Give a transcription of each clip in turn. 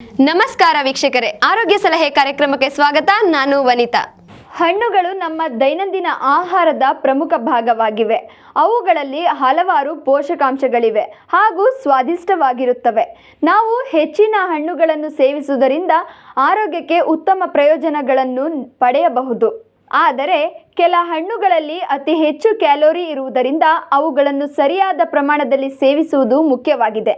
ನಮಸ್ಕಾರ ವೀಕ್ಷಕರೇ, ಆರೋಗ್ಯ ಸಲಹೆ ಕಾರ್ಯಕ್ರಮಕ್ಕೆ ಸ್ವಾಗತ. ನಾನು ವನಿತಾ. ಹಣ್ಣುಗಳು ನಮ್ಮ ದೈನಂದಿನ ಆಹಾರದ ಪ್ರಮುಖ ಭಾಗವಾಗಿವೆ. ಅವುಗಳಲ್ಲಿ ಹಲವಾರು ಪೋಷಕಾಂಶಗಳಿವೆ ಹಾಗೂ ಸ್ವಾದಿಷ್ಟವಾಗಿರುತ್ತವೆ. ನಾವು ಹೆಚ್ಚಿನ ಹಣ್ಣುಗಳನ್ನು ಸೇವಿಸುವುದರಿಂದ ಆರೋಗ್ಯಕ್ಕೆ ಉತ್ತಮ ಪ್ರಯೋಜನಗಳನ್ನು ಪಡೆಯಬಹುದು. ಆದರೆ ಕೆಲ ಹಣ್ಣುಗಳಲ್ಲಿ ಅತಿ ಹೆಚ್ಚು ಕ್ಯಾಲೋರಿ ಇರುವುದರಿಂದ ಅವುಗಳನ್ನು ಸರಿಯಾದ ಪ್ರಮಾಣದಲ್ಲಿ ಸೇವಿಸುವುದು ಮುಖ್ಯವಾಗಿದೆ.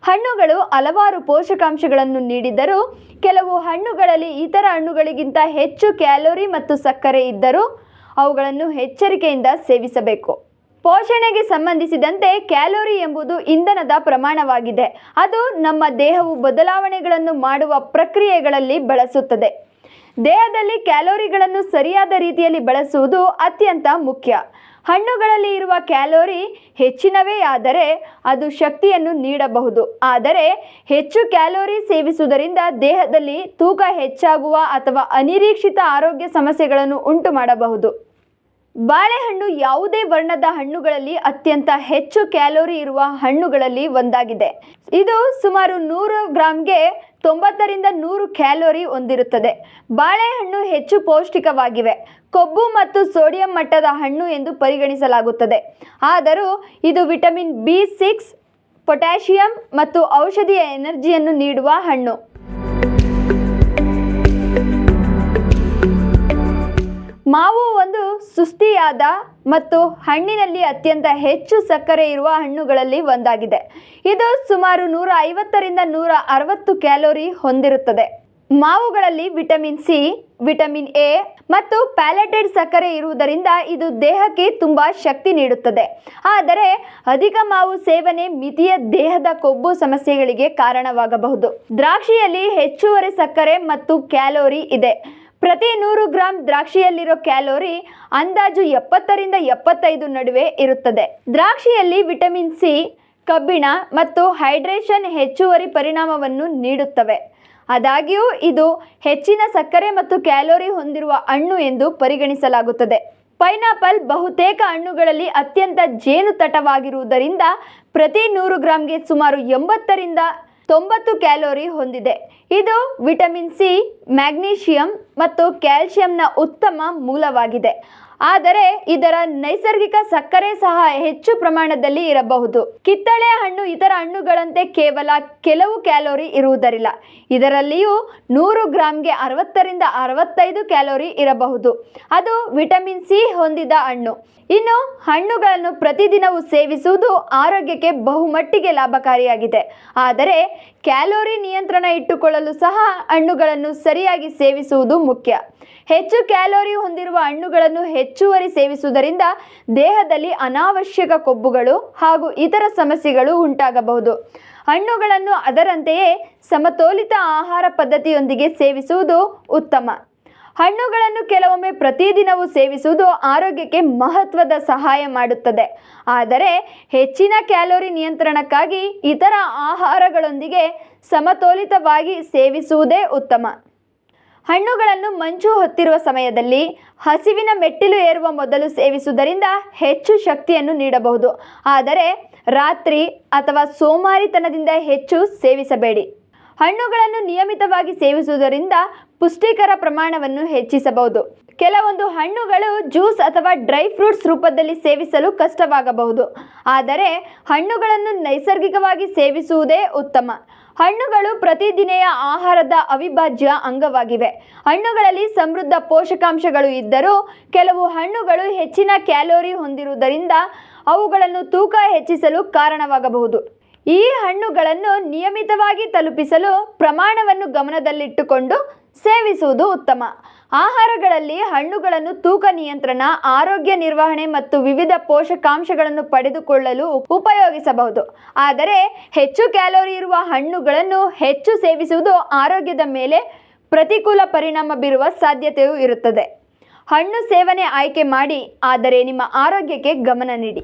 ಹಣ್ಣುಗಳು ಹಲವಾರು ಪೋಷಕಾಂಶಗಳನ್ನು ನೀಡಿದರೂ ಕೆಲವು ಹಣ್ಣುಗಳಲ್ಲಿ ಇತರ ಹಣ್ಣುಗಳಿಗಿಂತ ಹೆಚ್ಚು ಕ್ಯಾಲೋರಿ ಮತ್ತು ಸಕ್ಕರೆ ಇದ್ದರೂ ಅವುಗಳನ್ನು ಎಚ್ಚರಿಕೆಯಿಂದ ಸೇವಿಸಬೇಕು. ಪೋಷಣೆಗೆ ಸಂಬಂಧಿಸಿದಂತೆ ಕ್ಯಾಲೋರಿ ಎಂಬುದು ಇಂಧನದ ಪ್ರಮಾಣವಾಗಿದೆ. ಅದು ನಮ್ಮ ದೇಹವು ಬದಲಾವಣೆಗಳನ್ನು ಮಾಡುವ ಪ್ರಕ್ರಿಯೆಗಳಲ್ಲಿ ಬಳಸುತ್ತದೆ. ದೇಹದಲ್ಲಿ ಕ್ಯಾಲೋರಿಗಳನ್ನು ಸರಿಯಾದ ರೀತಿಯಲ್ಲಿ ಬಳಸುವುದು ಅತ್ಯಂತ ಮುಖ್ಯ. ಹಣ್ಣುಗಳಲ್ಲಿ ಇರುವ ಕ್ಯಾಲೋರಿ ಹೆಚ್ಚಿನವೇ ಆದರೆ ಅದು ಶಕ್ತಿಯನ್ನು ನೀಡಬಹುದು. ಆದರೆ ಹೆಚ್ಚು ಕ್ಯಾಲೋರಿ ಸೇವಿಸುವುದರಿಂದ ದೇಹದಲ್ಲಿ ತೂಕ ಹೆಚ್ಚಾಗುವ ಅಥವಾ ಅನಿರೀಕ್ಷಿತ ಆರೋಗ್ಯ ಸಮಸ್ಯೆಗಳನ್ನು ಉಂಟು ಮಾಡಬಹುದು. ಬಾಳೆಹಣ್ಣು ಯಾವುದೇ ವರ್ಣದ ಹಣ್ಣುಗಳಲ್ಲಿ ಅತ್ಯಂತ ಹೆಚ್ಚು ಕ್ಯಾಲೋರಿ ಇರುವ ಹಣ್ಣುಗಳಲ್ಲಿ ಒಂದಾಗಿದೆ. ಇದು ಸುಮಾರು 100 ಗ್ರಾಂಗೆ 90 ರಿಂದ 100 ಕ್ಯಾಲೋರಿ ಹೊಂದಿರುತ್ತದೆ. ಬಾಳೆಹಣ್ಣು ಹೆಚ್ಚು ಪೌಷ್ಟಿಕವಾಗಿವೆ. ಕೊಬ್ಬು ಮತ್ತು ಸೋಡಿಯಂ ಮಟ್ಟದ ಹಣ್ಣು ಎಂದು ಪರಿಗಣಿಸಲಾಗುತ್ತದೆ. ಆದರೂ ಇದು ವಿಟಮಿನ್ B6, ಪೊಟ್ಯಾಷಿಯಂ ಮತ್ತು ಔಷಧೀಯ ಎನರ್ಜಿಯನ್ನು ನೀಡುವ ಹಣ್ಣು. ಮಾವು ಒಂದು ಸುಸ್ತಿಯಾದ ಮತ್ತು ಹಣ್ಣಿನಲ್ಲಿ ಅತ್ಯಂತ ಹೆಚ್ಚು ಸಕ್ಕರೆ ಇರುವ ಹಣ್ಣುಗಳಲ್ಲಿ ಒಂದಾಗಿದೆ. ಇದು ಸುಮಾರು 150 ರಿಂದ 160 ಕ್ಯಾಲೋರಿ ಹೊಂದಿರುತ್ತದೆ. ಮಾವುಗಳಲ್ಲಿ ವಿಟಮಿನ್ ಸಿ, ವಿಟಮಿನ್ ಎ ಮತ್ತು ಪ್ಯಾಲೆಟೆಡ್ ಸಕ್ಕರೆ ಇರುವುದರಿಂದ ಇದು ದೇಹಕ್ಕೆ ತುಂಬ ಶಕ್ತಿ ನೀಡುತ್ತದೆ. ಆದರೆ ಅಧಿಕ ಮಾವು ಸೇವನೆ ಮಿತಿಯ ದೇಹದ ಕೊಬ್ಬು ಸಮಸ್ಯೆಗಳಿಗೆ ಕಾರಣವಾಗಬಹುದು. ದ್ರಾಕ್ಷಿಯಲ್ಲಿ ಹೆಚ್ಚುವರಿ ಸಕ್ಕರೆ ಮತ್ತು ಕ್ಯಾಲೋರಿ ಇದೆ. ಪ್ರತಿ 100 ಗ್ರಾಂ ದ್ರಾಕ್ಷಿಯಲ್ಲಿರೋ ಕ್ಯಾಲೋರಿ ಅಂದಾಜು 70 ರಿಂದ 75 ನಡುವೆ ಇರುತ್ತದೆ. ದ್ರಾಕ್ಷಿಯಲ್ಲಿ ವಿಟಮಿನ್ ಸಿ, ಕಬ್ಬಿಣ ಮತ್ತು ಹೈಡ್ರೇಷನ್ ಹೆಚ್ಚುವರಿ ಪರಿಣಾಮವನ್ನು ನೀಡುತ್ತವೆ. ಆದಾಗ್ಯೂ ಇದು ಹೆಚ್ಚಿನ ಸಕ್ಕರೆ ಮತ್ತು ಕ್ಯಾಲೋರಿ ಹೊಂದಿರುವ ಹಣ್ಣು ಎಂದು ಪರಿಗಣಿಸಲಾಗುತ್ತದೆ. ಪೈನಾಪಲ್ ಬಹುತೇಕ ಹಣ್ಣುಗಳಲ್ಲಿ ಅತ್ಯಂತ ಜೇನುತಟವಾಗಿರುವುದರಿಂದ ಪ್ರತಿ 100 ಗ್ರಾಂಗೆ ಸುಮಾರು 80 ರಿಂದ 90 ಕ್ಯಾಲೋರಿ ಹೊಂದಿದೆ. ಇದು ವಿಟಮಿನ್ ಸಿ, ಮ್ಯಾಗ್ನೀಷಿಯಂ ಮತ್ತು ಕ್ಯಾಲ್ಸಿಯಂನ ಉತ್ತಮ ಮೂಲವಾಗಿದೆ. ಆದರೆ ಇದರ ನೈಸರ್ಗಿಕ ಸಕ್ಕರೆ ಸಹ ಹೆಚ್ಚು ಪ್ರಮಾಣದಲ್ಲಿ ಇರಬಹುದು. ಕಿತ್ತಳೆ ಹಣ್ಣು ಇತರ ಹಣ್ಣುಗಳಂತೆ ಕೇವಲ ಕೆಲವು ಕ್ಯಾಲೋರಿ ಇರುವುದರಿಲ್ಲ. ಇದರಲ್ಲಿಯೂ 100 ಗ್ರಾಂಗೆ 60 ರಿಂದ 65 ಕ್ಯಾಲೋರಿ ಇರಬಹುದು. ಅದು ವಿಟಮಿನ್ ಸಿ ಹೊಂದಿದ ಹಣ್ಣು. ಇನ್ನು ಹಣ್ಣುಗಳನ್ನು ಪ್ರತಿದಿನವೂ ಸೇವಿಸುವುದು ಆರೋಗ್ಯಕ್ಕೆ ಬಹುಮಟ್ಟಿಗೆ ಲಾಭಕಾರಿಯಾಗಿದೆ. ಆದರೆ ಕ್ಯಾಲೋರಿ ನಿಯಂತ್ರಣ ಇಟ್ಟುಕೊಳ್ಳಲು ಸಹ ಹಣ್ಣುಗಳನ್ನು ಸರಿಯಾಗಿ ಸೇವಿಸುವುದು ಮುಖ್ಯ. ಹೆಚ್ಚು ಕ್ಯಾಲೋರಿ ಹೊಂದಿರುವ ಹಣ್ಣುಗಳನ್ನು ಹೆಚ್ಚುವರಿ ಸೇವಿಸುವುದರಿಂದ ದೇಹದಲ್ಲಿ ಅನಾವಶ್ಯಕ ಕೊಬ್ಬುಗಳು ಹಾಗೂ ಇತರ ಸಮಸ್ಯೆಗಳು ಉಂಟಾಗಬಹುದು. ಹಣ್ಣುಗಳನ್ನು ಅದರಂತೆಯೇ ಸಮತೋಲಿತ ಆಹಾರ ಪದ್ಧತಿಯೊಂದಿಗೆ ಸೇವಿಸುವುದು ಉತ್ತಮ. ಹಣ್ಣುಗಳನ್ನು ಕೆಲವೊಮ್ಮೆ ಪ್ರತಿದಿನವೂ ಸೇವಿಸುವುದು ಆರೋಗ್ಯಕ್ಕೆ ಮಹತ್ವದ ಸಹಾಯ ಮಾಡುತ್ತದೆ. ಆದರೆ ಹೆಚ್ಚಿನ ಕ್ಯಾಲೋರಿ ನಿಯಂತ್ರಣಕ್ಕಾಗಿ ಇತರ ಆಹಾರಗಳೊಂದಿಗೆ ಸಮತೋಲಿತವಾಗಿ ಸೇವಿಸುವುದೇ ಉತ್ತಮ. ಹಣ್ಣುಗಳನ್ನು ಮಂಜು ಹೊತ್ತಿರುವ ಸಮಯದಲ್ಲಿ ಹಸಿವಿನ ಮೆಟ್ಟಿಲು ಏರುವ ಮೊದಲು ಸೇವಿಸುವುದರಿಂದ ಹೆಚ್ಚು ಶಕ್ತಿಯನ್ನು ನೀಡಬಹುದು. ಆದರೆ ರಾತ್ರಿ ಅಥವಾ ಸೋಮಾರಿತನದಿಂದ ಹೆಚ್ಚು ಸೇವಿಸಬೇಡಿ. ಹಣ್ಣುಗಳನ್ನು ನಿಯಮಿತವಾಗಿ ಸೇವಿಸುವುದರಿಂದ ಪುಷ್ಟಿಕರ ಪ್ರಮಾಣವನ್ನು ಹೆಚ್ಚಿಸಬಹುದು. ಕೆಲವೊಂದು ಹಣ್ಣುಗಳು ಜ್ಯೂಸ್ ಅಥವಾ ಡ್ರೈ ಫ್ರೂಟ್ಸ್ ರೂಪದಲ್ಲಿ ಸೇವಿಸಲು ಕಷ್ಟವಾಗಬಹುದು. ಆದರೆ ಹಣ್ಣುಗಳನ್ನು ನೈಸರ್ಗಿಕವಾಗಿ ಸೇವಿಸುವುದೇ ಉತ್ತಮ. ಹಣ್ಣುಗಳು ಪ್ರತಿದಿನೆಯ ಆಹಾರದ ಅವಿಭಾಜ್ಯ ಅಂಗವಾಗಿವೆ. ಹಣ್ಣುಗಳಲ್ಲಿ ಸಮೃದ್ಧ ಪೋಷಕಾಂಶಗಳು ಇದ್ದರೂ ಕೆಲವು ಹಣ್ಣುಗಳು ಹೆಚ್ಚಿನ ಕ್ಯಾಲೋರಿ ಹೊಂದಿರುವುದರಿಂದ ಅವುಗಳನ್ನು ತೂಕ ಹೆಚ್ಚಿಸಲು ಕಾರಣವಾಗಬಹುದು. ಈ ಹಣ್ಣುಗಳನ್ನು ನಿಯಮಿತವಾಗಿ ತಲುಪಿಸಲು ಪ್ರಮಾಣವನ್ನು ಗಮನದಲ್ಲಿಟ್ಟುಕೊಂಡು ಸೇವಿಸುವುದು ಉತ್ತಮ. ಆಹಾರಗಳಲ್ಲಿ ಹಣ್ಣುಗಳನ್ನು ತೂಕ ನಿಯಂತ್ರಣ, ಆರೋಗ್ಯ ನಿರ್ವಹಣೆ ಮತ್ತು ವಿವಿಧ ಪೋಷಕಾಂಶಗಳನ್ನು ಪಡೆದುಕೊಳ್ಳಲು ಉಪಯೋಗಿಸಬಹುದು. ಆದರೆ ಹೆಚ್ಚು ಕ್ಯಾಲೋರಿ ಇರುವ ಹಣ್ಣುಗಳನ್ನು ಹೆಚ್ಚು ಸೇವಿಸುವುದು ಆರೋಗ್ಯದ ಮೇಲೆ ಪ್ರತಿಕೂಲ ಪರಿಣಾಮ ಬೀರುವ ಸಾಧ್ಯತೆಯೂ ಇರುತ್ತದೆ. ಹಣ್ಣು ಸೇವನೆ ಆಯ್ಕೆ ಮಾಡಿ, ಆದರೆ ನಿಮ್ಮ ಆರೋಗ್ಯಕ್ಕೆ ಗಮನ ನೀಡಿ.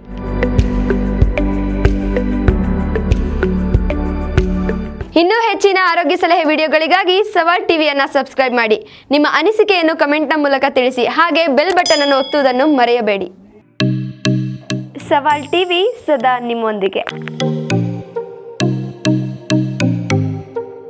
ಇನ್ನೂ ಹೆಚ್ಚಿನ ಆರೋಗ್ಯ ಸಲಹೆ ವಿಡಿಯೋಗಳಿಗಾಗಿ ಸವಾಲ್ ಟಿವಿಯನ್ನು ಸಬ್ಸ್ಕ್ರೈಬ್ ಮಾಡಿ. ನಿಮ್ಮ ಅನಿಸಿಕೆಯನ್ನು ಕಮೆಂಟ್ನ ಮೂಲಕ ತಿಳಿಸಿ. ಹಾಗೆ ಬೆಲ್ ಬಟನ್ ಅನ್ನು ಒತ್ತುವುದನ್ನು ಮರೆಯಬೇಡಿ. ಸವಾಲ್ ಟಿವಿ ಸದಾ ನಿಮ್ಮೊಂದಿಗೆ.